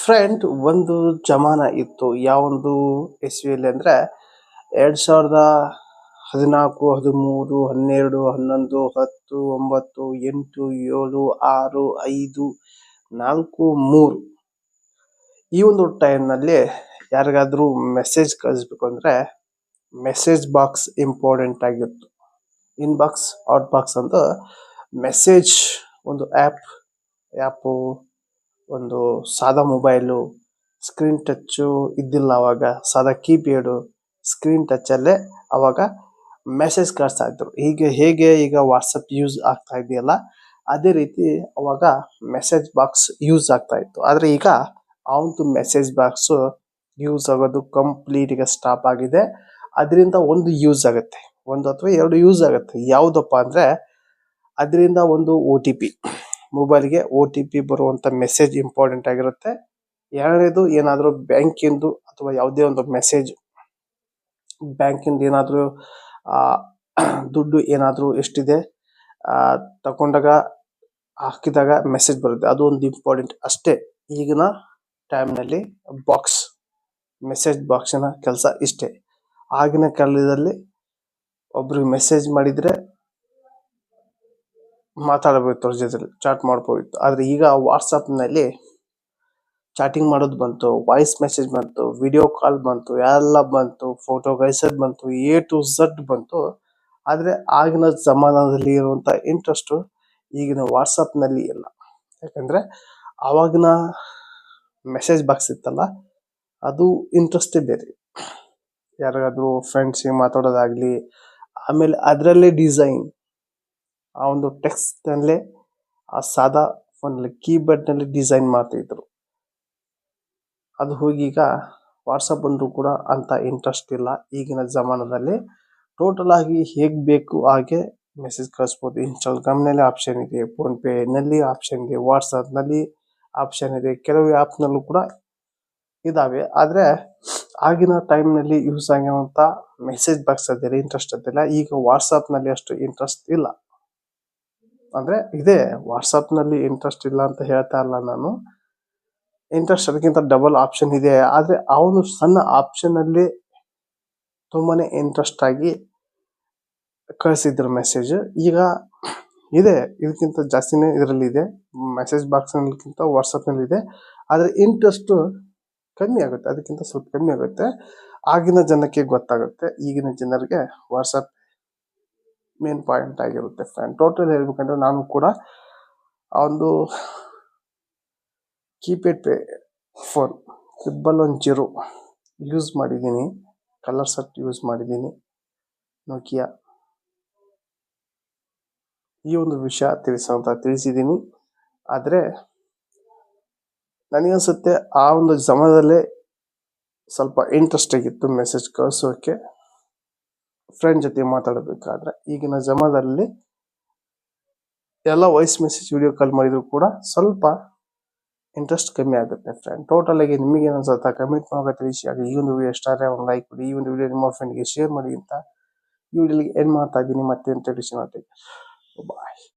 Friend ಒಂದು ಜಮಾನ ಇತ್ತು. ಯಾವೊಂದು ಇಸ್ವಿಯಲ್ಲಿ ಅಂದ್ರೆ 2014, 13, 12, 11, 10, 9, 8, 7, 6, 5, 4, 3 ಈ ಒಂದು ಟೈಮ್ನಲ್ಲಿ ಯಾರಿಗಾದ್ರೂ ಮೆಸೇಜ್ ಕಳಿಸ್ಬೇಕು ಅಂದ್ರೆ ಮೆಸೇಜ್ ಬಾಕ್ಸ್ ಇಂಪಾರ್ಟೆಂಟ್ ಆಗಿತ್ತು. ಇನ್ಬಾಕ್ಸ್ ಔಟ್ ಬಾಕ್ಸ್ ಅಂತ ಮೆಸೇಜ್ ಒಂದು ಆ್ಯಪು ಒಂದು ಸಾದಾ ಮೊಬೈಲು ಸ್ಕ್ರೀನ್ ಟಚ್ಚು ಇದ್ದಿಲ್ಲ. ಅವಾಗ ಸಾದಾ ಕೀಪ್ಯಾಡು ಸ್ಕ್ರೀನ್ ಟಚ್ಚಲ್ಲೇ ಅವಾಗ ಮೆಸೇಜ್ ಕಳಿಸ್ತಾ ಇದ್ರು. ಹೇಗೆ ಈಗ ವಾಟ್ಸಪ್ ಯೂಸ್ ಆಗ್ತಾ ಇದೆಯಲ್ಲ ಅದೇ ರೀತಿ ಅವಾಗ ಮೆಸೇಜ್ ಬಾಕ್ಸ್ ಯೂಸ್ ಆಗ್ತಾ ಇತ್ತು. ಆದರೆ ಈಗ ಆ ಒಂದು ಮೆಸೇಜ್ ಬಾಕ್ಸು ಯೂಸ್ ಆಗೋದು ಕಂಪ್ಲೀಟ್ ಈಗ ಸ್ಟಾಪ್ ಆಗಿದೆ. ಅದರಿಂದ ಒಂದು ಯೂಸ್ ಆಗುತ್ತೆ, ಒಂದು ಅಥವಾ ಎರಡು ಯೂಸ್ ಆಗುತ್ತೆ. ಯಾವುದಪ್ಪ ಅಂದರೆ ಅದರಿಂದ ಒಂದು OTP, ಮೊಬೈಲ್ಗೆ OTP ಬರುವಂಥ ಮೆಸೇಜ್ ಇಂಪಾರ್ಟೆಂಟ್ ಆಗಿರುತ್ತೆ. ಎರಡನೇದು ಏನಾದರೂ ಬ್ಯಾಂಕಿಂದು ಅಥವಾ ಯಾವುದೇ ಒಂದು ಮೆಸೇಜ್ ಬ್ಯಾಂಕಿಂದ ಏನಾದರೂ ದುಡ್ಡು ಏನಾದರೂ ಎಷ್ಟಿದೆ ತಗೊಂಡಾಗ ಹಾಕಿದಾಗ ಮೆಸೇಜ್ ಬರುತ್ತೆ, ಅದು ಒಂದು ಇಂಪಾರ್ಟೆಂಟ್ ಅಷ್ಟೇ. ಈಗಿನ ಟೈಮ್ನಲ್ಲಿ ಮೆಸೇಜ್ ಬಾಕ್ಸಿನ ಕೆಲಸ ಇಷ್ಟೇ. ಆಗಿನ ಕಾಲದಲ್ಲಿ ಒಬ್ರಿಗೆ ಮೆಸೇಜ್ ಮಾಡಿದರೆ ಮಾತಾಡಬೇಕು, ಅವ್ರ ಜೊತೆ ಚಾಟ್ ಮಾಡ್ಬೋದಿತ್ತು. ಆದರೆ ಈಗ ವಾಟ್ಸಪ್ನಲ್ಲಿ ಚಾಟಿಂಗ್ ಮಾಡೋದು ಬಂತು, ವಾಯ್ಸ್ ಮೆಸೇಜ್ ಬಂತು, ವಿಡಿಯೋ ಕಾಲ್ ಬಂತು, ಎಲ್ಲ ಬಂತು, ಫೋಟೋ ಕಳಿಸೋದು ಬಂತು, A to Z ಬಂತು. ಆದರೆ ಆಗಿನ ಜಮಾನದಲ್ಲಿ ಇರುವಂಥ ಇಂಟ್ರೆಸ್ಟು ಈಗಿನ ವಾಟ್ಸಪ್ನಲ್ಲಿ ಇಲ್ಲ. ಯಾಕಂದರೆ ಆವಾಗಿನ ಮೆಸೇಜ್ ಬಾಕ್ಸ್ ಇತ್ತಲ್ಲ ಅದು ಇಂಟ್ರೆಸ್ಟೇ ಬೇರೆ. ಯಾರಿಗಾದ್ರೂ ಫ್ರೆಂಡ್ಸಿಗೆ ಮಾತಾಡೋದಾಗಲಿ, ಆಮೇಲೆ ಅದರಲ್ಲೇ ಡಿಸೈನ್ ಆ ಒಂದು ಟೆಕ್ಸ್ಟ್ನಲ್ಲೇ ಆ ಸಾದಾ ಫೋನಲ್ಲಿ ಕೀಬೋರ್ಡ್ನಲ್ಲಿ ಡಿಸೈನ್ ಮಾಡ್ತಿದ್ರು. ಅದು ಹೋಗಿ ಈಗ ವಾಟ್ಸಪ್ ಬಂದರೂ ಕೂಡ ಅಂಥ ಇಂಟ್ರೆಸ್ಟ್ ಇಲ್ಲ. ಈಗಿನ ಜಮಾನದಲ್ಲಿ ಟೋಟಲ್ ಆಗಿ ಹೇಗೆ ಬೇಕು ಹಾಗೆ ಮೆಸೇಜ್ ಕಳಿಸ್ಬೋದು. ಇನ್ಸ್ಟಾಗ್ರಾಮ್ನಲ್ಲಿ ಆಪ್ಷನ್ ಇದೆ, ಫೋನ್ಪೇನಲ್ಲಿ ಆಪ್ಷನ್ ಇದೆ, ವಾಟ್ಸಪ್ನಲ್ಲಿ ಆಪ್ಷನ್ ಇದೆ, ಕೆಲವು ಆ್ಯಪ್ನಲ್ಲೂ ಕೂಡ ಇದ್ದಾವೆ. ಆದರೆ ಆಗಿನ ಟೈಮ್ನಲ್ಲಿ ಯೂಸ್ ಆಗಿರುವಂಥ ಮೆಸೇಜ್ ಬಾಕ್ಸ್ ಅದಿಲ್ಲ, ಇಂಟ್ರೆಸ್ಟ್ ಅದಿಲ್ಲ. ಈಗ ವಾಟ್ಸಪ್ನಲ್ಲಿ ಅಷ್ಟು ಇಂಟ್ರೆಸ್ಟ್ ಇಲ್ಲ. ಅಂದರೆ ಇದೆ, ವಾಟ್ಸಪ್ನಲ್ಲಿ ಇಂಟ್ರೆಸ್ಟ್ ಇಲ್ಲ ಅಂತ ಹೇಳ್ತಾ ಇಲ್ಲ ನಾನು. ಇಂಟ್ರೆಸ್ಟ್ ಅದಕ್ಕಿಂತ ಡಬಲ್ ಆಪ್ಷನ್ ಇದೆ. ಆದರೆ ಆ ಒಂದು ಸಣ್ಣ ಆಪ್ಷನಲ್ಲಿ ತುಂಬಾ ಇಂಟ್ರೆಸ್ಟ್ ಆಗಿ ಕಳಿಸಿದ್ರು ಮೆಸೇಜ್. ಈಗ ಇದೆ, ಇದಕ್ಕಿಂತ ಜಾಸ್ತಿನೇ ಇದರಲ್ಲಿ ಇದೆ, ಮೆಸೇಜ್ ಬಾಕ್ಸ್ನಲ್ಲಿಗಿಂತ ವಾಟ್ಸಪ್ನಲ್ಲಿ ಇದೆ. ಆದರೆ ಇಂಟ್ರೆಸ್ಟು ಕಮ್ಮಿ ಆಗುತ್ತೆ, ಅದಕ್ಕಿಂತ ಸ್ವಲ್ಪ ಕಮ್ಮಿ ಆಗುತ್ತೆ. ಆಗಿನ ಜನಕ್ಕೆ ಗೊತ್ತಾಗುತ್ತೆ, ಈಗಿನ ಜನರಿಗೆ ವಾಟ್ಸಪ್ ಮೇನ್ ಪಾಯಿಂಟ್ ಆಗಿರುತ್ತೆ. ಫ್ರೆಂಡ್ ಟೋಟಲ್ ಹೇಳ್ಬೇಕಂದ್ರೆ ನಾನು ಕೂಡ ಆ ಒಂದು ಕೀಪ್ಯಾಡ್ ಫೋನ್ 110 ಯೂಸ್ ಮಾಡಿದ್ದೀನಿ, ಕಲರ್ ಸೆಟ್ ಯೂಸ್ ಮಾಡಿದ್ದೀನಿ, ನೋಕಿಯಾ. ಈ ಒಂದು ವಿಷಯ ತಿಳಿಸಿದ್ದೀನಿ. ಆದರೆ ನನಗನ್ಸುತ್ತೆ ಆ ಒಂದು ಜಮಾನದಲ್ಲೇ ಸ್ವಲ್ಪ ಇಂಟ್ರೆಸ್ಟ್ ಆಗಿತ್ತು ಮೆಸೇಜ್ ಕಳಿಸೋಕ್ಕೆ, ಫ್ರೆಂಡ್ ಜೊತೆ ಮಾತಾಡಬೇಕಾದ್ರೆ. ಈಗಿನ ಜಮಾನದಲ್ಲಿ ಎಲ್ಲ ವಾಯ್ಸ್ ಮೆಸೇಜ್ ವಿಡಿಯೋ ಕಾಲ್ ಮಾಡಿದ್ರು ಕೂಡ ಸ್ವಲ್ಪ ಇಂಟ್ರೆಸ್ಟ್ ಕಮ್ಮಿ ಆಗುತ್ತೆ. ಫ್ರೆಂಡ್ ಟೋಟಲ್ ಆಗಿ ನಿಮಗೆ ಅನ್ಸುತ್ತಾ ಕಮೆಂಟ್ ಮಾಡೋಕೆ ತಿಳಿಸಿ. ಹಾಗೆ ಈ ಒಂದು ವಿಡಿಯೋ ಇಷ್ಟ ಆದರೆ ಒಂದು ಲೈಕ್ ಕೊಡಿ, ಈ ಒಂದು ವಿಡಿಯೋ ನಿಮ್ಮ ಫ್ರೆಂಡ್ಗೆ ಶೇರ್ ಮಾಡಿ ಅಂತ ಈ ವಿಡಿಯೋಗೆ ಏನು ಮಾಡ್ತಾ ಇದ್ದೀನಿ. ಮತ್ತೆ ಇಂಟ್ರೊಡ್ಯೂಸ್ ಮಾಡ್ತೀನಿ. ಬಾಯ್.